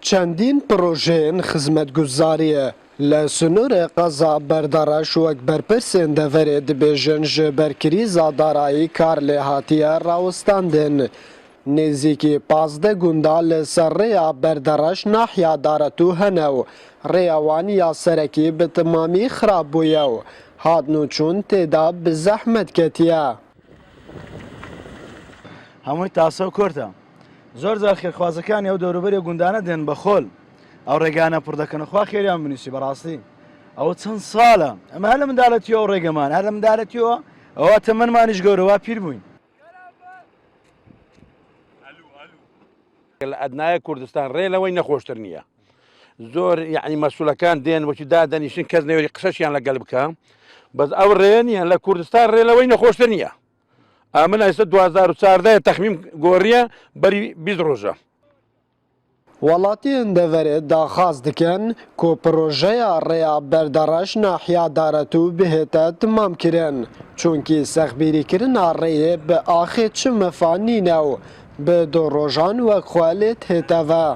چندین پروژین خزمەتگوزاریە لە سنوورê qeza berdaraş wek berpirsên deverê dibêjin ji berkirîza darayî kar lê hatiye rawestandin. Nêzîkî 15 gunda li ser rêya berdaraş nahiya Daretû hene û rêya wan ya serekî bi timamî xirab bûye û hatnûçûn têda bi zehmet ketiye. هەمووی تاسە و کورتە زۆر جار خێرخوازەکانی ئەو دەوروبەری گوندانە دێن بە خۆل ئەو ڕێگانە پڕ دەکەن خوا خێریان بنووسی بەڕاستی ئەوە چەند ساڵە ئەمە هەر لە منداڵەتیەوە ئەو ڕێگەمان هەر لە منداڵەتیەوە ئەوە تەمەنمانیش گەورەوە پیر بووین. لە ئەدنایە کوردستان ڕێ لەوەی نەخۆشتر نییە زۆر یعنی مەسوولەکان دێن وەکی دادەنیشن کەس نەوەری قسەشیان لەگەڵ بکە بەس ئەو ڕێ نیە لە کوردستان ڕێ لەوەی نەخۆشتر نییە. من ئێستا 2014 تەخمیم گۆڕیە بەری 20 ڕۆژە. وڵاتیان دەڤەرێت داخواز دکەن کۆ پرۆژەیە ڕێیا بەردەڕەش ناحیا دارەتوو بهێتە تمامکردن چونکی سەخبیریکردنا ڕێیە بە ئاخێ چ مەفانینە و بە دۆ ڕۆژان وەک خوالێت هێتەوە.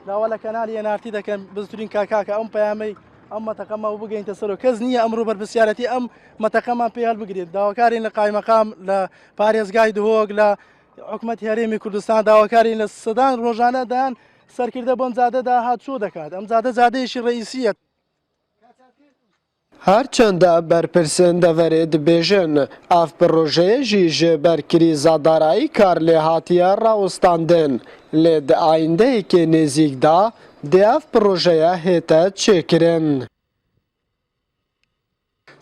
داوا لە کەنالی ئەنارتی دەکەن بزترین کاکاکە ئەم پەیامەی ئەم مەتەقەمە و بگەینتە سەر و کەس نییە ئەمڕۆ بەرپرسیارەتی ئەم مەتەقەمان پێ هەڵبگرێت. داواکارین لە قایمەقام لە پارێزگای دهۆک لە حکومەتی هەرێمی کوردستان داواکارین لە سەدان ڕۆژانەدان سەرکردە بۆم زادەدا هاتوچۆ دەکات. ئەم زادە زادەیەشی ڕئیسیەت. هەرچەندە بەرپرسن دەڤەرێت دبێژن ئەف پرۆژەیەژی ji berkirîza darayî kar lê hatiye rawestandin lê di ayîndeyekê nêzik da dê ev projeya hête çêkirin.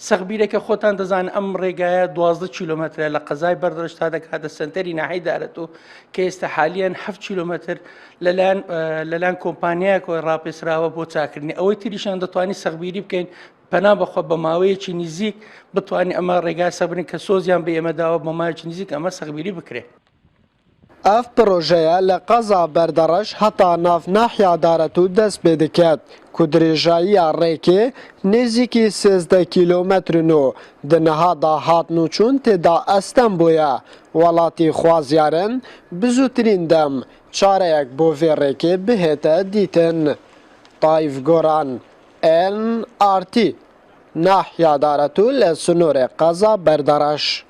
سەخبیرێکە خۆتان دەزانن ئەم ڕێگایە 12 کیلومترە لە قەزای بەردەرش تا دەکاتە سنتەری ناحیای دارەتوو کە ئێستا حالیان 7 کیلومتر لەلایەن کۆمپانیایەکەوە ڕاپێسراوە بۆ چاکردنی ئەوەی تریشان دەتوانین سەخبیری بکەین پەنا بەخۆ بە ماوەیەکی نزیک بتوانین ئەمە ڕێگای سەبرین کە سۆزیان بە ئێمەداوە بە ماوەیەکی نزیک ئەمە سەخبیری بکرێت. Ev projeya li qeza berdereş heta nav nahiya Daretû dest pê diket ku dirêjayiya rêkê nêzîkî 13 kîlometrin û di niha da hatnûçûn têda estem bûye. Welatî xwazyarin bi zûtirîn dem çareyek bo vê rêkê bihête dîtin. Tayyip Goran, NRT, nahiya Daretû li Sunûrê qeza berdereş.